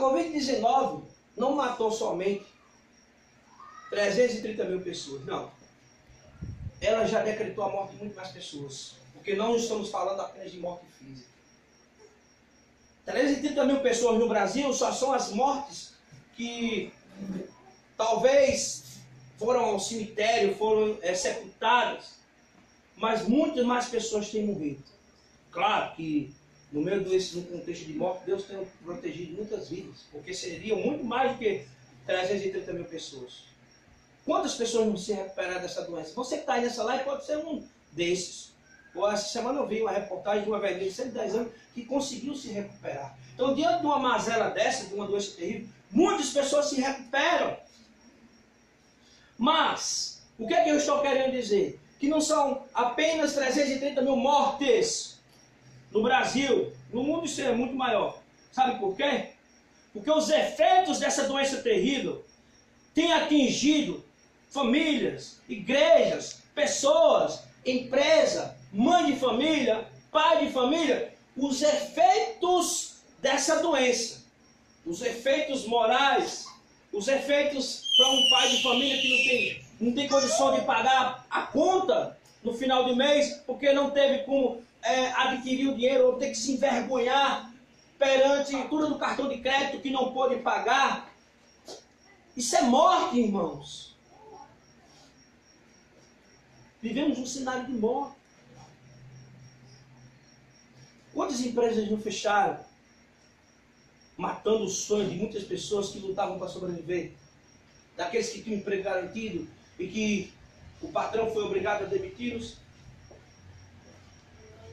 Covid-19 não matou somente 330 mil pessoas, não. Ela já decretou a morte de muito mais pessoas, porque não estamos falando apenas de morte física. 330 mil pessoas no Brasil só são as mortes que talvez foram ao cemitério, foram sepultadas, mas muitas mais pessoas têm morrido. Claro que no meio no contexto de morte, Deus tem protegido muitas vidas, porque seriam muito mais do que 330 mil pessoas. Quantas pessoas não se recuperaram dessa doença? Você que está aí nessa live pode ser um desses. Essa semana eu vi uma reportagem de uma velhinha de 110 anos que conseguiu se recuperar. Então, diante de uma mazela dessa, de uma doença terrível, muitas pessoas se recuperam. Mas, o que é que eu estou querendo dizer? Que não são apenas 330 mil mortes no Brasil. No mundo isso é muito maior. Sabe por quê? Porque os efeitos dessa doença terrível têm atingido famílias, igrejas, pessoas, empresa, mãe de família, pai de família. Os efeitos dessa doença, os efeitos morais, os efeitos para um pai de família que não tem condição de pagar a conta no final do mês, porque não teve como adquirir o dinheiro, ou ter que se envergonhar perante tudo do cartão de crédito que não pôde pagar. Isso é morte, irmãos. Vivemos um cenário de morte. Quantas empresas não fecharam, matando o sonho de muitas pessoas que lutavam para sobreviver? Daqueles que tinham emprego garantido e que o patrão foi obrigado a demiti-los.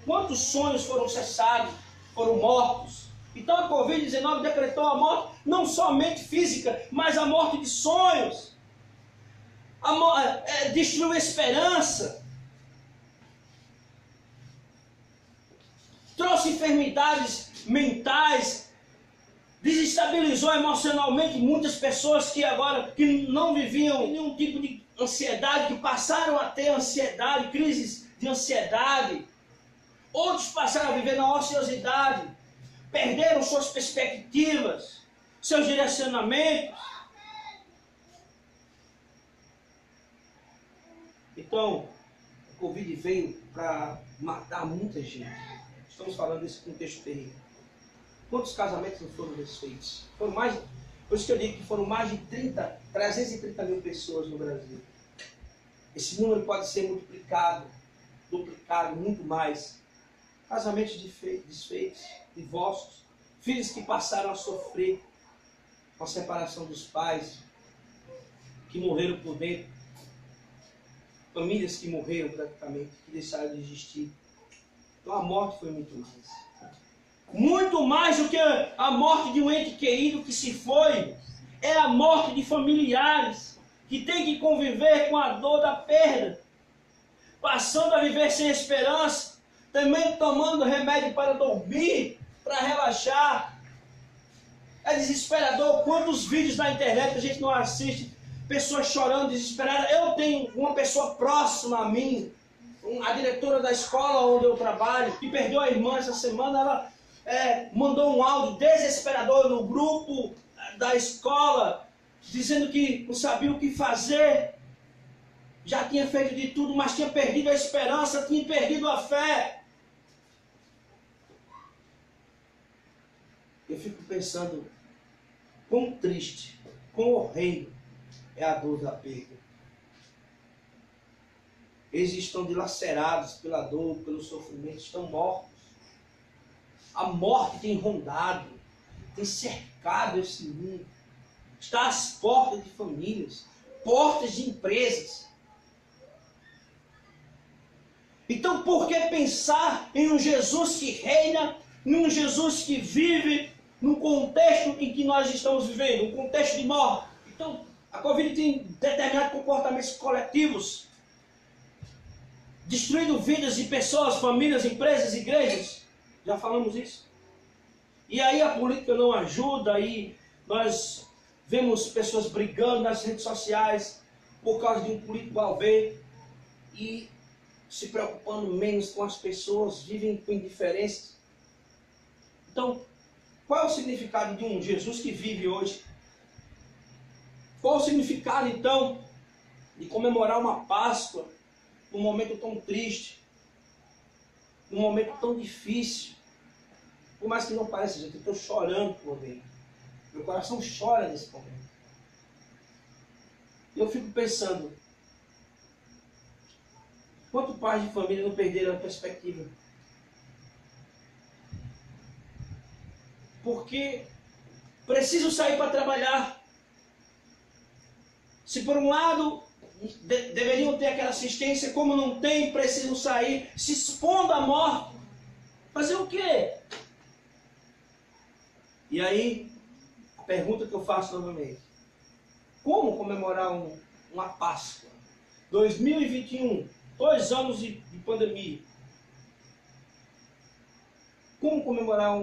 Quantos sonhos foram cessados, foram mortos? Então a Covid-19 decretou a morte não somente física, mas a morte de sonhos. Destruiu a esperança. Trouxe enfermidades mentais. Desestabilizou emocionalmente muitas pessoas que agora não viviam nenhum tipo de ansiedade, que passaram a ter ansiedade, crises de ansiedade. Outros passaram a viver na ociosidade, perderam suas perspectivas, seus direcionamentos. Então, a Covid veio para matar muita gente. Estamos falando desse contexto terrível. Quantos casamentos não foram desfeitos? Foram mais, por isso que eu digo que foram mais de 330 mil pessoas no Brasil. Esse número pode ser multiplicado, duplicado, muito mais. Casamentos desfeitos, divórcios, filhos que passaram a sofrer com a separação dos pais, que morreram por dentro, famílias que morreram praticamente, que deixaram de existir. Então a morte foi muito mais. Muito mais do que a morte de um ente querido que se foi, é a morte de familiares que têm que conviver com a dor da perda, passando a viver sem esperança, também tomando remédio para dormir, para relaxar. É desesperador. Quantos vídeos na internet a gente não assiste, pessoas chorando, desesperadas. Eu tenho uma pessoa próxima a mim, a diretora da escola onde eu trabalho, que perdeu a irmã essa semana. Ela mandou um áudio desesperador no grupo da escola, dizendo que não sabia o que fazer, já tinha feito de tudo, mas tinha perdido a esperança, tinha perdido a fé. Eu fico pensando quão triste, quão horrendo é a dor da perda. Eles estão dilacerados pela dor, pelo sofrimento, estão mortos. A morte tem rondado, tem cercado esse mundo. Está às portas de famílias, portas de empresas. Então, por que pensar em um Jesus que reina, em um Jesus que vive num contexto em que nós estamos vivendo, um contexto de morte? Então, a Covid tem determinados comportamentos coletivos, destruindo vidas de pessoas, famílias, empresas, igrejas. Já falamos isso. E aí a política não ajuda, aí nós vemos pessoas brigando nas redes sociais por causa de um político ao ver e se preocupando menos com as pessoas, vivem com indiferença. Então, Qual é o significado de um Jesus que vive hoje? Qual o significado, então, de comemorar uma Páscoa num momento tão triste, num momento tão difícil? Por mais que não pareça, gente, eu estou chorando por dentro. Meu coração chora nesse momento. E eu fico pensando, quantos pais de família não perderam a perspectiva? Porque preciso sair para trabalhar. Se por um lado deveriam ter aquela assistência, como não tem, precisam sair, se expondo à morte. Fazer o quê? E aí, a pergunta que eu faço novamente: como comemorar uma Páscoa? 2021, 2 anos de pandemia. Como comemorar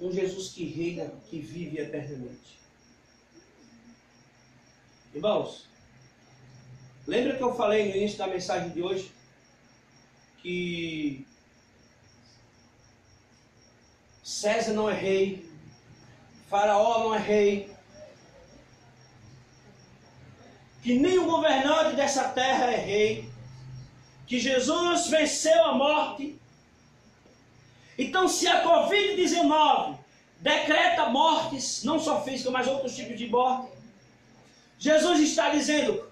um Jesus que reina, que vive eternamente? Irmãos, lembra que eu falei no início da mensagem de hoje que César não é rei, Faraó não é rei, que nem o governante dessa terra é rei, que Jesus venceu a morte. Então, se a Covid-19 decreta mortes, não só física, mas outros tipos de morte, Jesus está dizendo: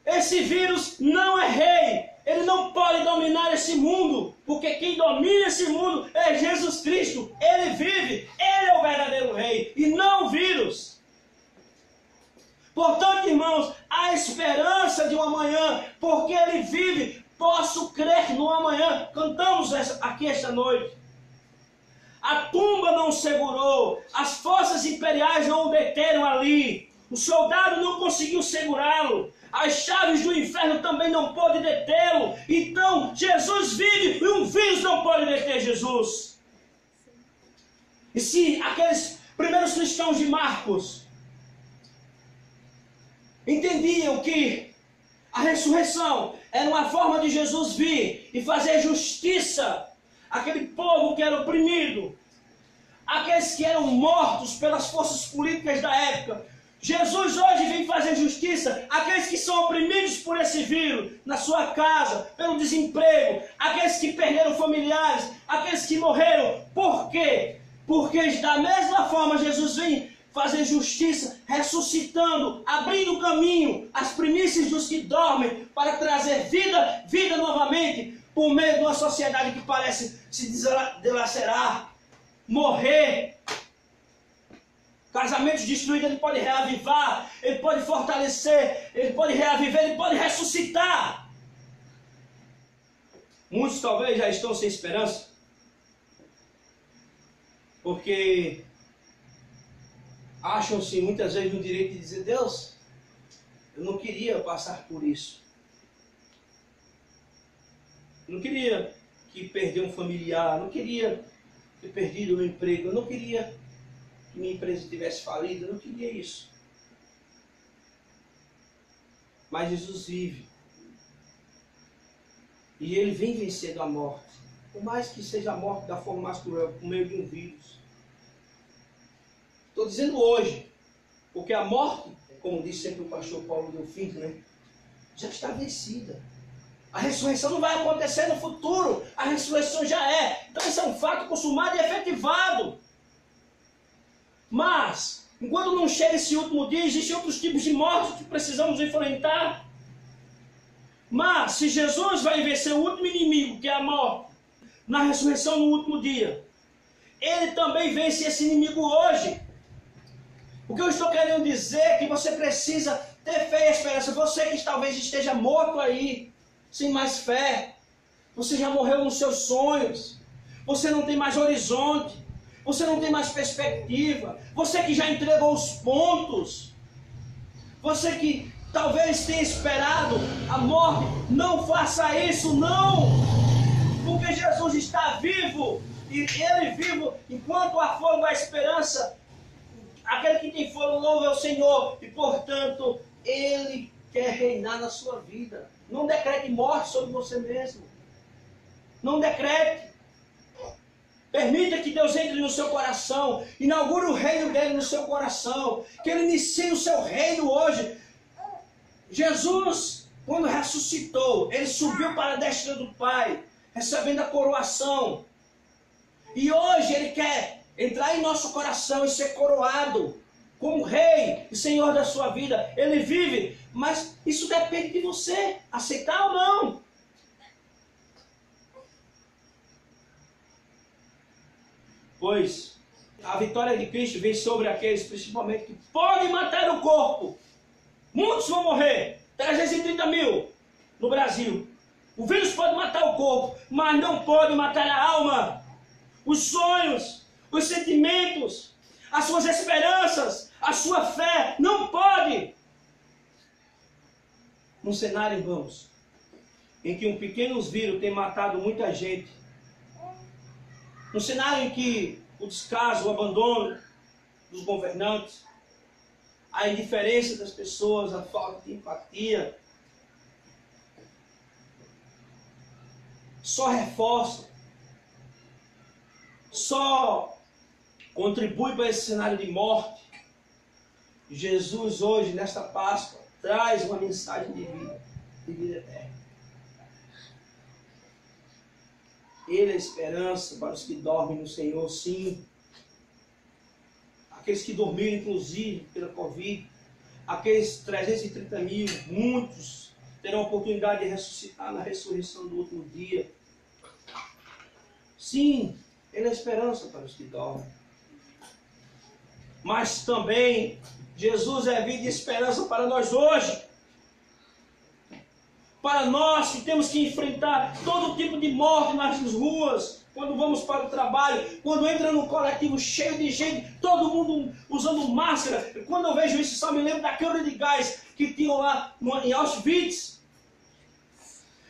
esse vírus não é rei, ele não pode dominar esse mundo, porque quem domina esse mundo é Jesus Cristo. Ele vive, ele é o verdadeiro rei, e não o vírus. Portanto, irmãos, há esperança de um amanhã, porque ele vive. Posso crer no amanhã. Cantamos aqui esta noite. A tumba não segurou, as forças imperiais não o deteram ali, o soldado não conseguiu segurá-lo, as chaves do inferno também não podem detê-lo. Então Jesus vive e um vírus não pode deter Jesus. E se aqueles primeiros cristãos de Marcos entendiam que a ressurreição era uma forma de Jesus vir e fazer justiça àquele povo que era oprimido, aqueles que eram mortos pelas forças políticas da época, Jesus hoje vem fazer justiça àqueles que são oprimidos por esse vírus, na sua casa, pelo desemprego, aqueles que perderam familiares, aqueles que morreram. Por quê? Porque da mesma forma Jesus vem fazer justiça, ressuscitando, abrindo caminho, as primícias dos que dormem, para trazer vida novamente, por meio de uma sociedade que parece se dilacerar, morrer. Casamentos destruídos, ele pode reavivar, ele pode fortalecer, ele pode reaviver, ele pode ressuscitar. Muitos talvez já estão sem esperança, porque acham-se muitas vezes no direito de dizer: Deus, eu não queria passar por isso. Eu não queria que perder um familiar, não queria ter perdido o meu emprego, eu não queria que minha empresa tivesse falido, eu não queria isso. Mas Jesus vive. E ele vem vencendo a morte. Por mais que seja a morte da forma mais cruel, por meio de um vírus. Estou dizendo hoje, porque a morte, como disse sempre o pastor Paulo Delfim, já está vencida. A ressurreição não vai acontecer no futuro, a ressurreição já é. Então isso é um fato consumado e efetivado. Mas, enquanto não chega esse último dia, existem outros tipos de mortes que precisamos enfrentar. Mas, se Jesus vai vencer o último inimigo, que é a morte, na ressurreição no último dia, ele também vence esse inimigo hoje. O que eu estou querendo dizer é que você precisa ter fé e esperança. Você que talvez esteja morto aí, sem mais fé, você já morreu nos seus sonhos, você não tem mais horizonte, você não tem mais perspectiva, você que já entregou os pontos, você que talvez tenha esperado a morte, não faça isso, não, porque Jesus está vivo, e ele vivo, enquanto há fogo a esperança, aquele que tem fogo louva é o Senhor, e portanto, ele quer reinar na sua vida. Não decrete morte sobre você mesmo. Não decrete. Permita que Deus entre no seu coração. Inaugure o reino dele no seu coração. Que ele inicie o seu reino hoje. Jesus, quando ressuscitou, ele subiu para a destra do Pai, recebendo a coroação. E hoje ele quer entrar em nosso coração e ser coroado como Rei e Senhor da sua vida. Ele vive, mas isso depende de você, aceitar ou não. Pois a vitória de Cristo vem sobre aqueles, principalmente, que podem matar o corpo. Muitos vão morrer, 330 mil no Brasil. O vírus pode matar o corpo, mas não pode matar a alma, os sonhos, os sentimentos, as suas esperanças, a sua fé. Não pode. Num cenário, irmãos, em que um pequeno vírus tem matado muita gente, num cenário em que o descaso, o abandono dos governantes, a indiferença das pessoas, a falta de empatia, só reforça, só contribui para esse cenário de morte. Jesus hoje, nesta Páscoa, traz uma mensagem de vida eterna. Ele é a esperança para os que dormem no Senhor, sim. Aqueles que dormiram, inclusive, pela Covid, aqueles 330 mil, muitos terão a oportunidade de ressuscitar na ressurreição do último dia. Sim, Ele é a esperança para os que dormem. Mas também, Jesus é vida e esperança para nós hoje. Para nós que temos que enfrentar todo tipo de morte nas ruas, quando vamos para o trabalho, quando entra num coletivo cheio de gente, todo mundo usando máscara. Quando eu vejo isso, só me lembro da câmara de gás que tinham lá em Auschwitz.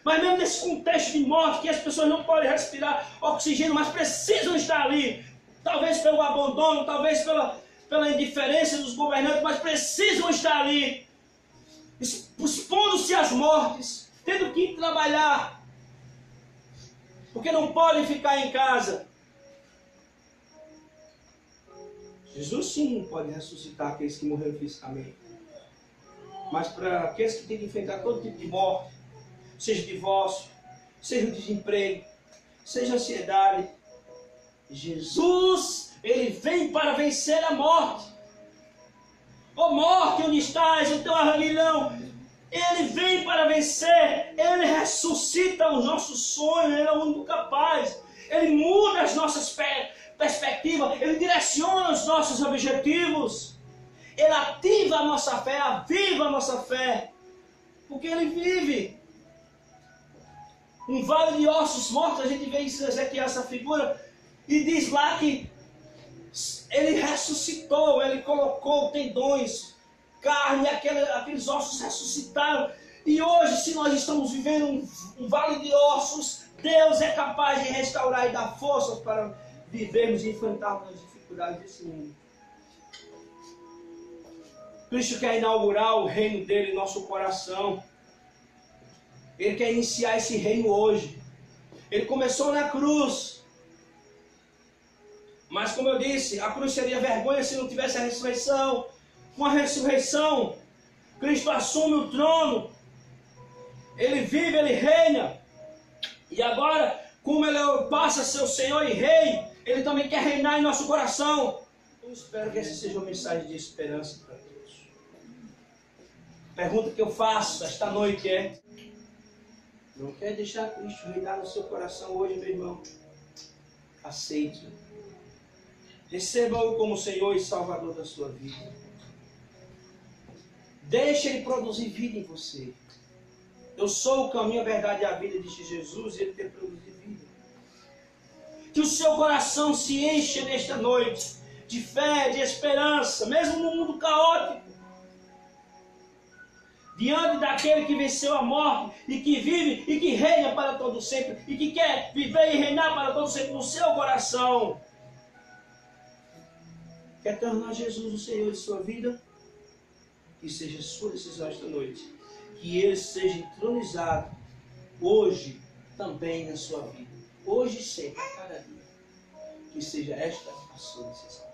Mas mesmo nesse contexto de morte, que as pessoas não podem respirar oxigênio, mas precisam estar ali, talvez pelo abandono, talvez pela indiferença dos governantes, mas precisam estar ali, expondo-se às mortes, tendo que ir trabalhar, porque não podem ficar em casa. Jesus sim pode ressuscitar aqueles que morreram fisicamente, mas para aqueles que têm que enfrentar todo tipo de morte, seja divórcio, seja o desemprego, seja ansiedade, Jesus, Ele vem para vencer a morte. Ó morte, onde estás, o teu arranhilão? Ele vem para vencer. Ele ressuscita os nossos sonhos. Ele é o único capaz. Ele muda as nossas perspectivas. Ele direciona os nossos objetivos. Ele ativa a nossa fé, aviva a nossa fé. Porque Ele vive. Um vale de ossos mortos, a gente vê isso em Ezequiel, essa figura, e diz lá que Ele ressuscitou, Ele colocou tendões, carne, aqueles ossos ressuscitaram. E hoje, se nós estamos vivendo um vale de ossos, Deus é capaz de restaurar e dar forças para vivermos e enfrentarmos as dificuldades desse mundo. Cristo quer inaugurar o reino dele em nosso coração. Ele quer iniciar esse reino hoje. Ele começou na cruz. Mas como eu disse, a cruz seria vergonha se não tivesse a ressurreição. Com a ressurreição, Cristo assume o trono. Ele vive, Ele reina. E agora, como Ele passa a ser o Senhor e Rei, Ele também quer reinar em nosso coração. Eu espero que essa seja uma mensagem de esperança para todos. A pergunta que eu faço esta noite é: não quer deixar Cristo reinar no seu coração hoje, meu irmão? Aceite. Receba-o como Senhor e Salvador da sua vida. Deixe Ele produzir vida em você. Eu sou o caminho, a verdade e a vida, disse Jesus, e Ele tem produzido vida. Que o seu coração se encha nesta noite de fé, de esperança, mesmo no mundo caótico. Diante daquele que venceu a morte e que vive e que reina para todo sempre e que quer viver e reinar para todo sempre no seu coração. Quer tornar Jesus o Senhor de sua vida? Que seja a sua decisão esta noite. Que Ele seja entronizado hoje também na sua vida. Hoje e sempre, a cada dia. que seja esta a sua decisão.